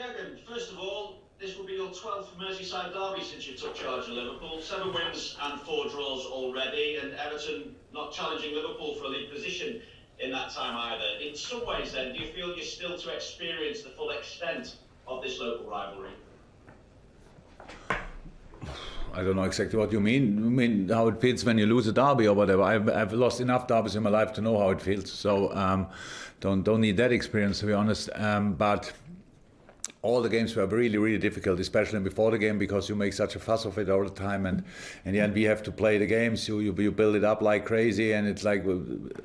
Jürgen, first of all, this will be your 12th Merseyside derby since you took charge of Liverpool. 7 wins and 4 draws already, and Everton not challenging Liverpool for a league position in that time either. In some ways then, do you feel you're still to experience the full extent of this local rivalry? I don't know exactly what you mean. I mean how it feels when you lose a derby or whatever. I've lost enough derbies in my life to know how it feels. So don't need that experience, to be honest. But all the games were really, really difficult, especially before the game, because you make such a fuss of it all the time. And in the end, we have to play the games. You build it up like crazy, and it's like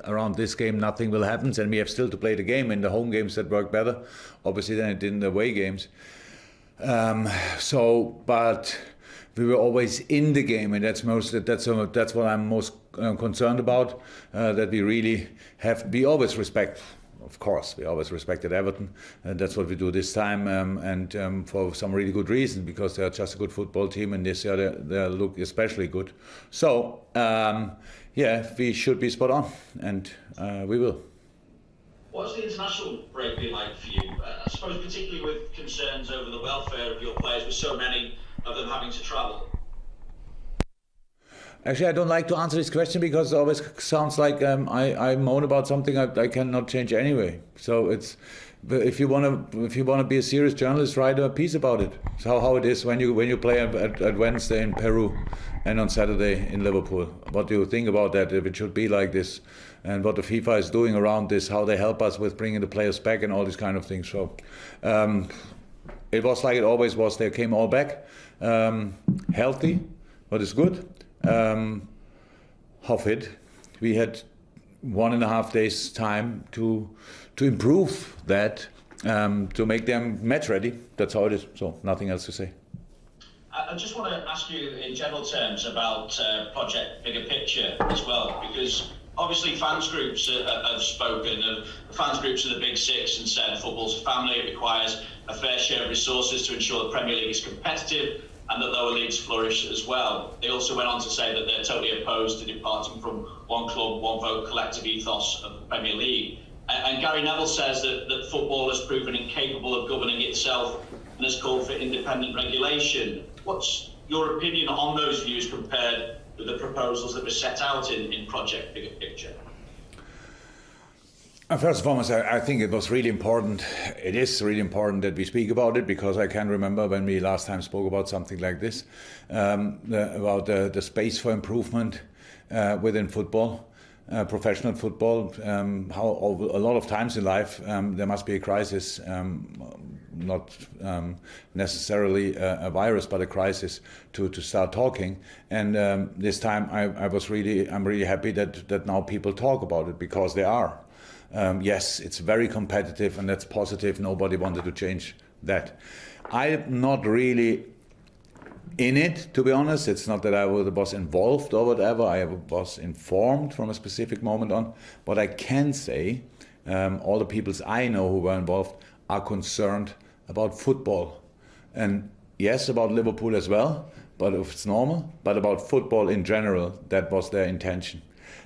around this game nothing will happen, and we have still to play the game. In the home games that work better, obviously, than it did in the away games. But we were always in the game, and that's what I'm most concerned about. That we really we always respect. Of course, we always respected Everton, and that's what we do this time, and for some really good reason, because they're just a good football team, and this year they look especially good. So, yeah, we should be spot on, and we will. What's the international break been like for you? I suppose particularly with concerns over the welfare of your players, with so many of them having to travel. Actually, I don't like to answer this question because it always sounds like I moan about something I cannot change anyway. So if you want to be a serious journalist, write a piece about it. So how it is when you play at Wednesday in Peru and on Saturday in Liverpool. What do you think about that? If it should be like this, and what the FIFA is doing around this, how they help us with bringing the players back and all these kind of things. So it was like it always was. They came all back healthy, what is good. How fit? We had 1.5 days time to improve that, to make them match ready. That's how it is. So nothing else to say. I just want to ask you in general terms about Project Bigger Picture as well, because obviously fans groups have spoken, fans groups of the Big Six, and said football's a family, it requires a fair share of resources to ensure the Premier League is competitive and that lower leagues flourish as well. They also went on to say that they're totally opposed to departing from one club, one vote collective ethos of the Premier League. And Gary Neville says that football has proven incapable of governing itself and has called for independent regulation. What's your opinion on those views compared with the proposals that were set out in Project Bigger Picture? First and foremost, I think it was really important. It is really important that we speak about it, because I can remember when we last time spoke about something like this, about the space for improvement within football, professional football. How a lot of times in life there must be a crisis, not necessarily a virus, but a crisis to start talking. And this time I'm really happy that now people talk about it, because they are. Yes, it's very competitive, and that's positive. Nobody wanted to change that. I'm not really in it, to be honest. It's not that I was involved or whatever. I was informed from a specific moment on. But I can say, all the people I know who were involved are concerned about football. And yes, about Liverpool as well, but if it's normal, but about football in general, that was their intention.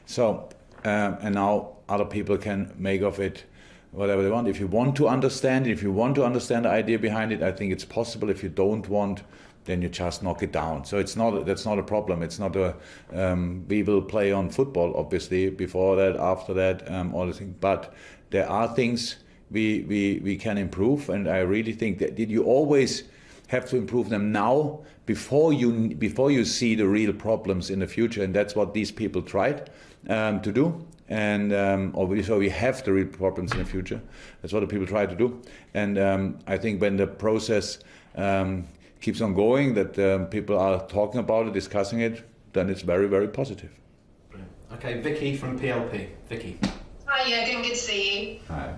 So, and now other people can make of it whatever they want. If you want to understand it, if you want to understand the idea behind it, I think it's possible. If you don't want, then you just knock it down. So that's not a problem. It's not we will play on football, obviously, before that, after that, all the things. But there are things we can improve, and I really think that you always have to improve them now before you see the real problems in the future, and that's what these people tried to do. And so we have the real problems in the future. That's what the people try to do. And I think when the process keeps on going, that people are talking about it, discussing it, then it's very, very positive. Okay, Vicky from PLP. Vicky. Hi, Jürgen, good to see you. Hi.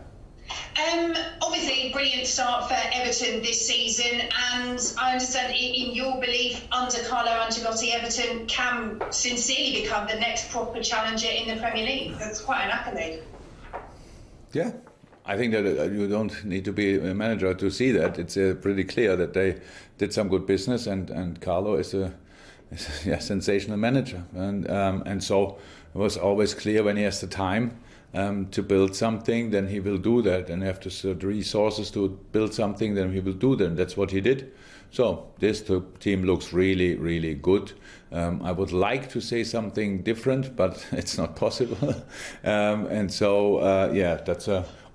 Obviously, brilliant start for Everton this season, and I understand in your belief, under Carlo Ancelotti, Everton can sincerely become the next proper challenger in the Premier League. That's quite an accolade. Yeah, I think that you don't need to be a manager to see that. It's pretty clear that they did some good business, and Carlo is a sensational manager, and so it was always clear when he has the time to build something, then he will do that. And if the resources to build something, then he will do that. And that's what he did. So this team looks really, really good. I would like to say something different, but it's not possible. That's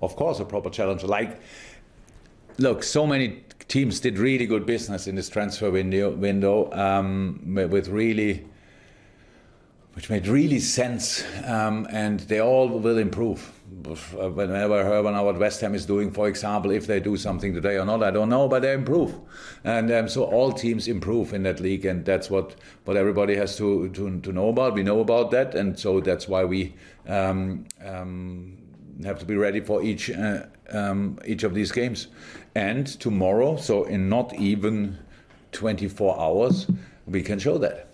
of course a proper challenge. Look, so many teams did really good business in this transfer window, which made really sense, and they all will improve. Whenever I heard what West Ham is doing, for example, if they do something today or not, I don't know, but they improve. And so all teams improve in that league, and that's what everybody has to know about. We know about that, and so that's why we have to be ready for each of these games. And tomorrow, so in not even 24 hours, we can show that.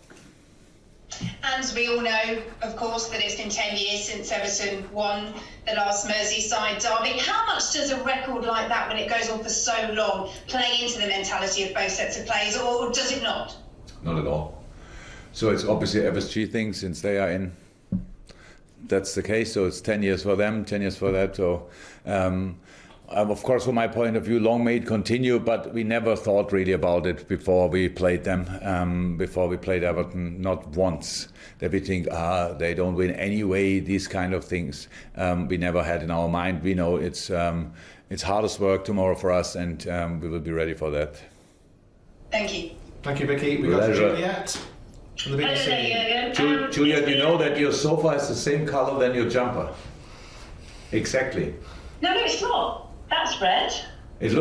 And we all know, of course, that it's been 10 years since Everton won the last Merseyside derby. How much does a record like that, when it goes on for so long, play into the mentality of both sets of players, or does it not? Not at all. So it's obviously FSG thing, since they are in. That's the case. So it's 10 years for them, 10 years for that. So of course, from my point of view, long may it continue, but we never thought really about it before we played them, before we played Everton, not once. That we think, they don't win anyway, these kind of things. We never had in our mind. We know it's hardest work tomorrow for us, and we will be ready for that. Thank you. Thank you, Vicky. We got Juliet from the BBC. Juliet, you know that your sofa is the same color than your jumper. Exactly. No, it's not. That's red. It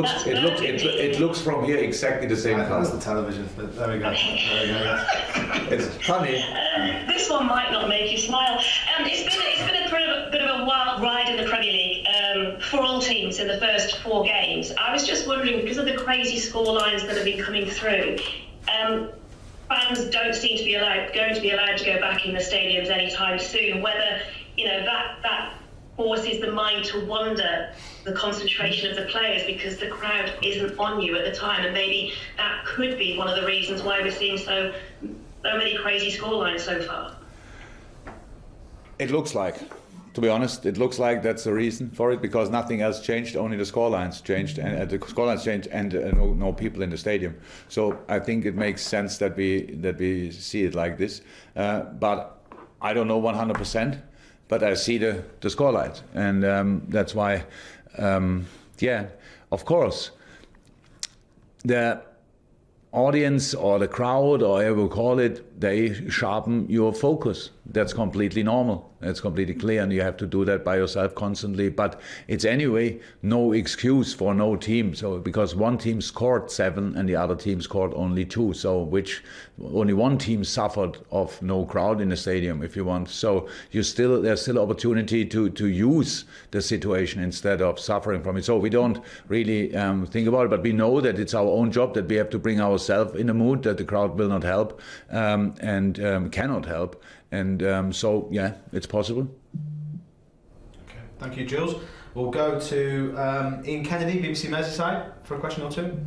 looks from here exactly the same color. That's the television. But there we go. It's funny. This one might not make you smile. It's been a bit of a wild ride in the Premier League for all teams in the first 4 games. I was just wondering, because of the crazy score lines that have been coming through, fans don't seem to be going to be allowed to go back in the stadiums anytime soon. Whether that forces the mind to wonder the concentration of the players, because the crowd isn't on you at the time, and maybe that could be one of the reasons why we're seeing so many crazy scorelines so far. It looks like, to be honest, that's the reason for it, because nothing else changed. Only the scorelines changed, and no people in the stadium. So I think it makes sense that we see it like this. But I don't know 100%. But I see the scorelines, and that's why, of course, the audience or the crowd, or however you call it, they sharpen your focus. That's completely normal. It's completely clear, and you have to do that by yourself constantly. But it's anyway no excuse for no team. So because one team scored 7 and the other team scored only 2, so only one team suffered of no crowd in the stadium, if you want. So there's still opportunity to use the situation instead of suffering from it. So we don't really think about it, but we know that it's our own job, that we have to bring ourselves in a mood that the crowd will not help and cannot help. And it's possible. Okay, thank you, Jules. We'll go to Ian Kennedy, BBC Merseyside, for a question or two.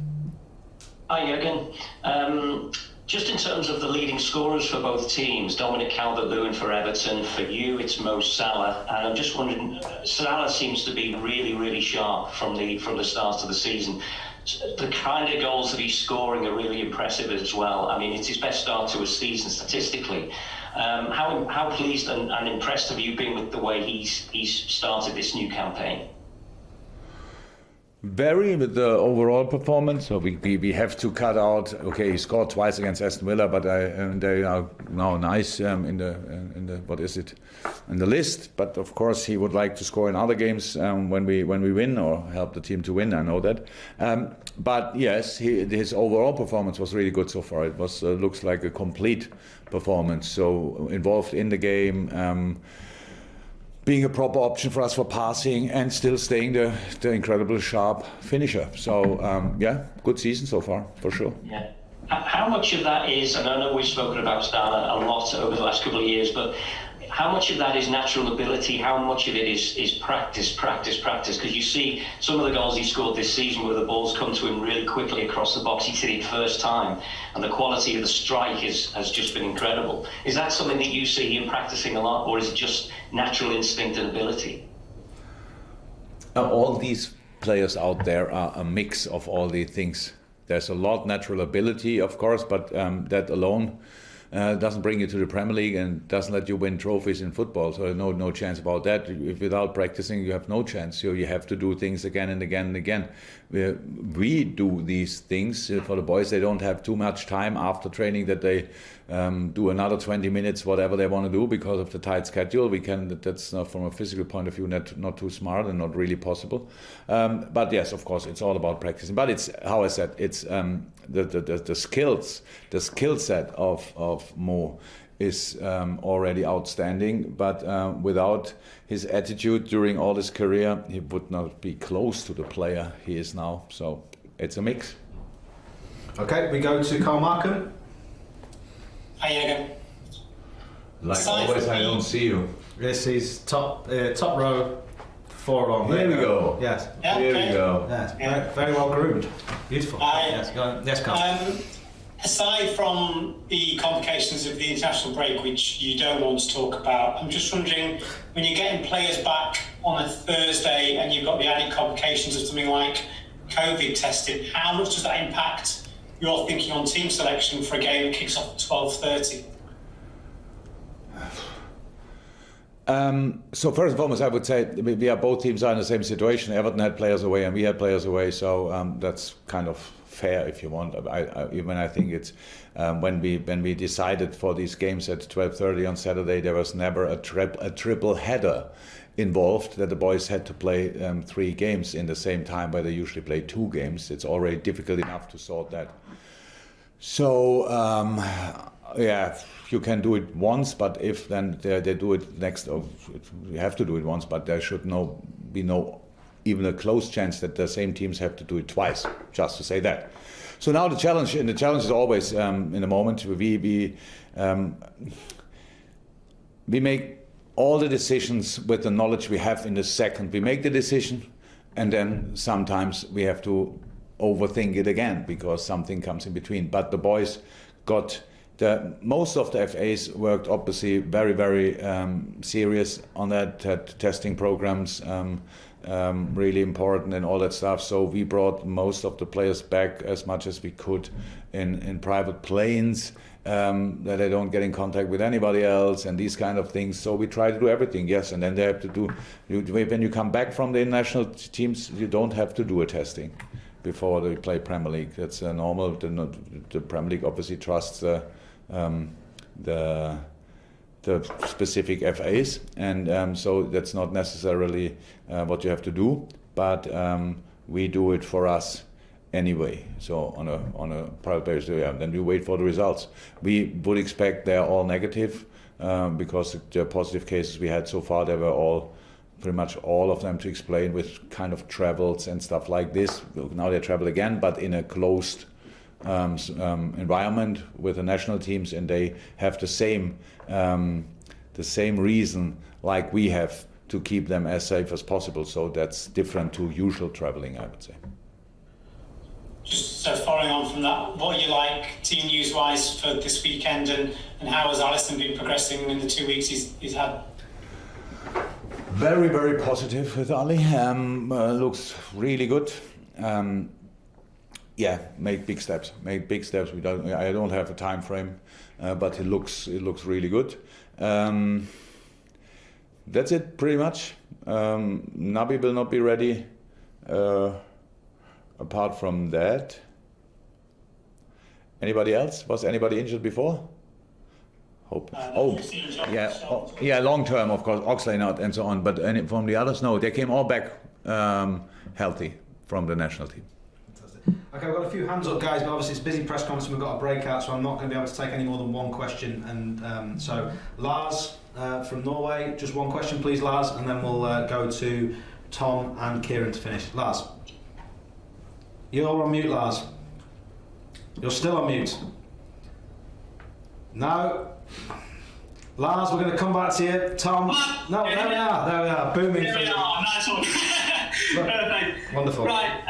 Hi, Jürgen. Just in terms of the leading scorers for both teams, Dominic Calvert-Lewin for Everton, for you it's Mo Salah, and I'm just wondering, Salah seems to be really, really sharp from the start of the season. The kind of goals that he's scoring are really impressive as well. I mean, it's his best start to a season statistically. How pleased and impressed have you been with the way he's started this new campaign? Very with the overall performance. So we have to cut out. Okay, he scored twice against Aston Villa, but they are now nice in the what is it, in the list. But of course, he would like to score in other games when we win or help the team to win. I know that. But yes, his overall performance was really good so far. It was looks like a complete performance. So involved in the game. Being a proper option for us for passing and still staying the incredible sharp finisher. So, good season so far, for sure. Yeah. How much of that is, and I know we've spoken about Salah a lot over the last couple of years, but how much of that is natural ability? How much of it is practice? Because you see some of the goals he scored this season where the balls come to him really quickly across the box. He hit it first time, and the quality of the strike has just been incredible. Is that something that you see him practicing a lot, or is it just natural instinct and ability? All these players out there are a mix of all these things. There's a lot natural ability, of course, but that alone doesn't bring you to the Premier League and doesn't let you win trophies in football. So no chance about that. If without practicing, you have no chance. So you have to do things again and again and again. We do these things for the boys. They don't have too much time after training that they do another 20 minutes, whatever they want to do, because of the tight schedule. That's not, from a physical point of view, not too smart and not really possible. But yes, of course, it's all about practicing. But it's, how I said, it's the skill set of Mo is already outstanding, but without his attitude during all his career, he would not be close to the player he is now. So it's a mix. Okay, we go to Carl Markham. Hi, Jürgen. Like always, I don't see you. This is top row, 4 along. Here we go. Yes. Yeah, Here okay. we go. Yes. Very well groomed. Beautiful. Hi. Yes. Go on. Yes, Carl. Aside from the complications of the international break, which you don't want to talk about, I'm just wondering, when you're getting players back on a Thursday and you've got the added complications of something like COVID testing, how much does that impact your thinking on team selection for a game that kicks off at 12:30? So first and foremost, I would say both teams are in the same situation. Everton had players away and we had players away, so that's kind of fair if you want. I think it's when we decided for these games at 12:30 on Saturday, there was never a triple header involved that the boys had to play 3 games in the same time where they usually play 2 games. It's already difficult enough to sort that. So you can do it once, but if then they do it next, you have to do it once, but there should be no even a close chance that the same teams have to do it twice, just to say that. So now the challenge is always in the moment we make all the decisions with the knowledge we have in the second we make the decision, and then sometimes we have to overthink it again because something comes in between. But the boys got most of the FAs worked obviously very, very serious on that, had testing programs, really important and all that stuff. So we brought most of the players back as much as we could in private planes, that they don't get in contact with anybody else and these kind of things. So we try to do everything, yes. And then they have to do, when you come back from the international teams, you don't have to do a testing before they play Premier League. That's normal. The Premier League obviously trusts the specific FAs, and so that's not necessarily what you have to do, but we do it for us anyway. So on a private basis, then we wait for the results. We would expect they're all negative because the positive cases we had so far, they were all pretty much all of them to explain with kind of travels and stuff like this. Now they travel again, but in a closed environment with the national teams, and they have the same reason like we have to keep them as safe as possible. So that's different to usual traveling, I would say. Just so following on from that, what are you like team news wise for this weekend, and how has Alisson been progressing in the 2 weeks he's had? Very, very positive with Ali. Looks really good. Make big steps. I don't have a time frame, but it looks really good. That's it, pretty much. Naby will not be ready. Apart from that, anybody else? Was anybody injured before? Hope. Long term, of course. Oxlade not, and so on. But from the others, no. They came all back healthy from the national team. Okay, we've got a few hands up, guys, but obviously it's a busy press conference and we've got a breakout, so I'm not going to be able to take any more than one question. And so Lars from Norway, just one question please, Lars, and then we'll go to Tom and Kieran to finish. Lars. You're on mute, Lars. You're still on mute. No. Lars, we're going to come back to you. Tom, no, there we are, booming. There we are, nice one. Perfect. Wonderful. Right,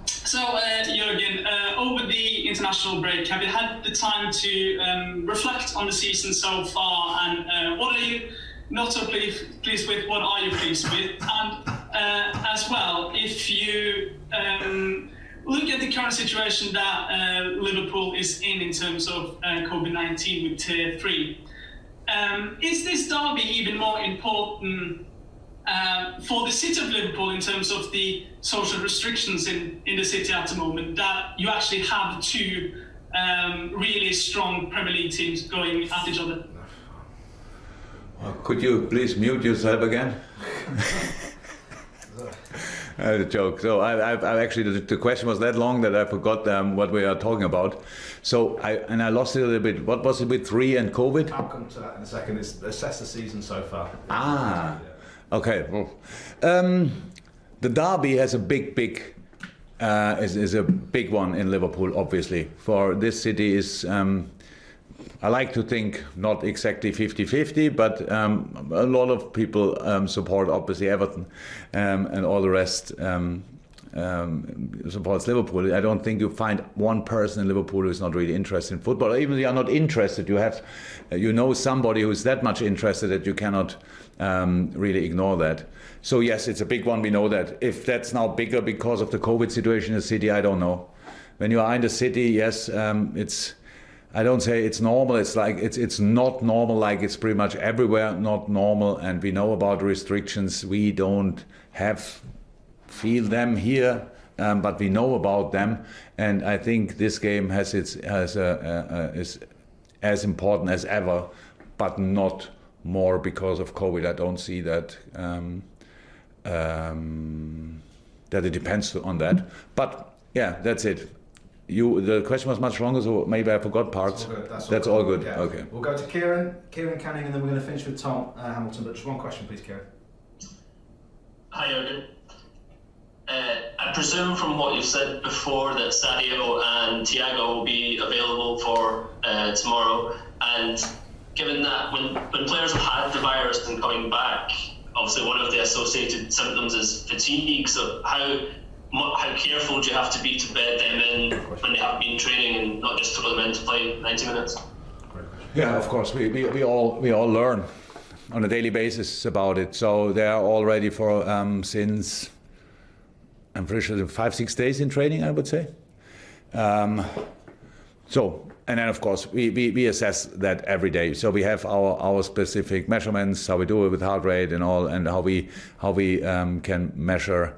so Jürgen, over the international break, have you had the time to reflect on the season so far, and what are you not so pleased with, what are you pleased with? And as well, if you look at the current situation that Liverpool is in terms of COVID-19 with Tier 3, is this derby even more important for the city of Liverpool in terms of the social restrictions in the city at the moment, that you actually have two really strong Premier League teams going at each other? Could you please mute yourself again? A joke. So I actually, the question was that long that I forgot what we are talking about. So I lost it a little bit. What was it with 3 and COVID? I'll come to that in a second. It's assess the season so far. Okay. Well, the derby has a big is a big one in Liverpool. Obviously, for this city is. I like to think not exactly 50-50, but a lot of people support obviously Everton, and all the rest supports Liverpool. I don't think you find one person in Liverpool who is not really interested in football. Or even if you are not interested, you know somebody who is that much interested that you cannot really ignore that. So yes, it's a big one. We know that. If that's now bigger because of the COVID situation in the city, I don't know. When you are in the city, yes, it's. I don't say it's normal. It's like it's not normal. Like it's pretty much everywhere not normal. And we know about restrictions. We don't feel them here, but we know about them. And I think this game is as important as ever, but not more because of COVID. I don't see that that it depends on that. But yeah, that's it. The question was much longer, so maybe I forgot parts. That's all good. Yeah. Okay. We'll go to Kieran Canning, and then we're going to finish with Tom Hamilton. But just one question, please, Kieran. Hi, Jürgen. I presume from what you've said before that Sadio and Thiago will be available for tomorrow. And given that when players have had the virus and coming back, obviously one of the associated symptoms is fatigue. So how careful do you have to be to bed them in when they have been training and not just throw them in to play 90 minutes? Yeah, of course. We all learn on a daily basis about it. So they are all ready for since I'm pretty sure 5-6 days in training, I would say. And then of course we assess that every day. So we have our specific measurements, how we do it with heart rate and all, and how we can measure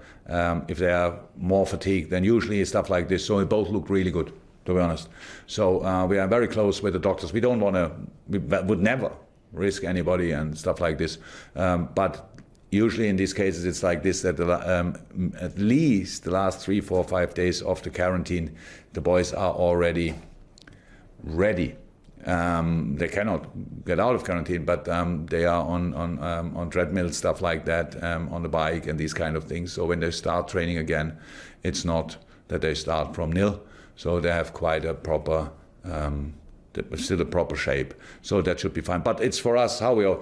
if they are more fatigued than usually, stuff like this. So they both look really good, to be honest. So we are very close with the doctors. We would never risk anybody and stuff like this. But usually in these cases it's like this, that at least the last 3, 4, 5 days of the quarantine, the boys are already ready. They cannot get out of quarantine, but they are on treadmill, stuff like that, on the bike and these kind of things. So when they start training again, it's not that they start from nil. So they have quite a proper, still a proper shape. So that should be fine. But it's for us how we are.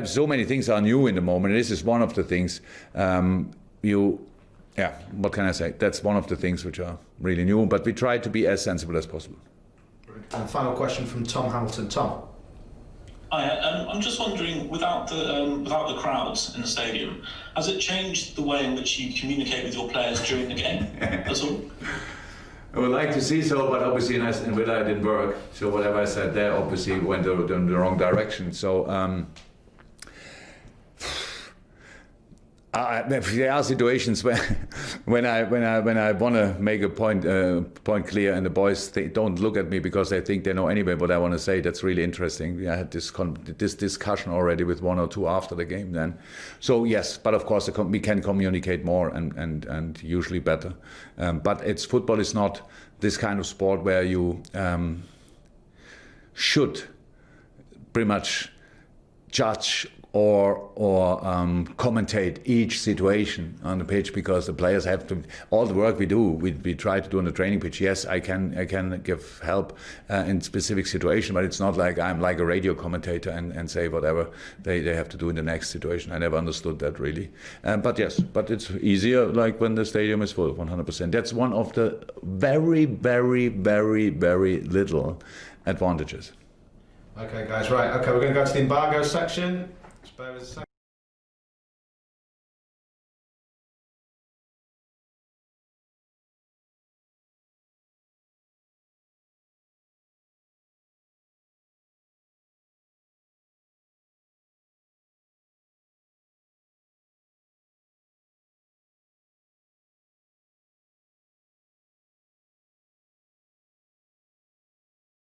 So many things are new in the moment. This is one of the things. What can I say? That's one of the things which are really new. But we try to be as sensible as possible. And final question from Tom Hamilton. Tom. Hi, I'm just wondering, without the crowds in the stadium, has it changed the way in which you communicate with your players during the game at all? I would like to see so, but obviously in Villa it didn't work. So whatever I said there obviously went in the wrong direction. So there are situations when I want to make a point clear, and the boys don't look at me because they think they know anyway what I want to say. That's really interesting. I had this discussion already with 1 or 2 after the game then. So yes, but of course we can communicate more and usually better. But football is not this kind of sport where you should pretty much judge or commentate each situation on the pitch, because the players have to. All the work we do, we try to do on the training pitch. Yes, I can give help in specific situation, but it's not like I'm like a radio commentator and say whatever they have to do in the next situation. I never understood that really. But yes, but it's easier like when the stadium is full, 100%. That's one of the very, very, very, very little advantages. Okay, guys, right. Okay, we're going to go to the embargo section. Just bear with us a second.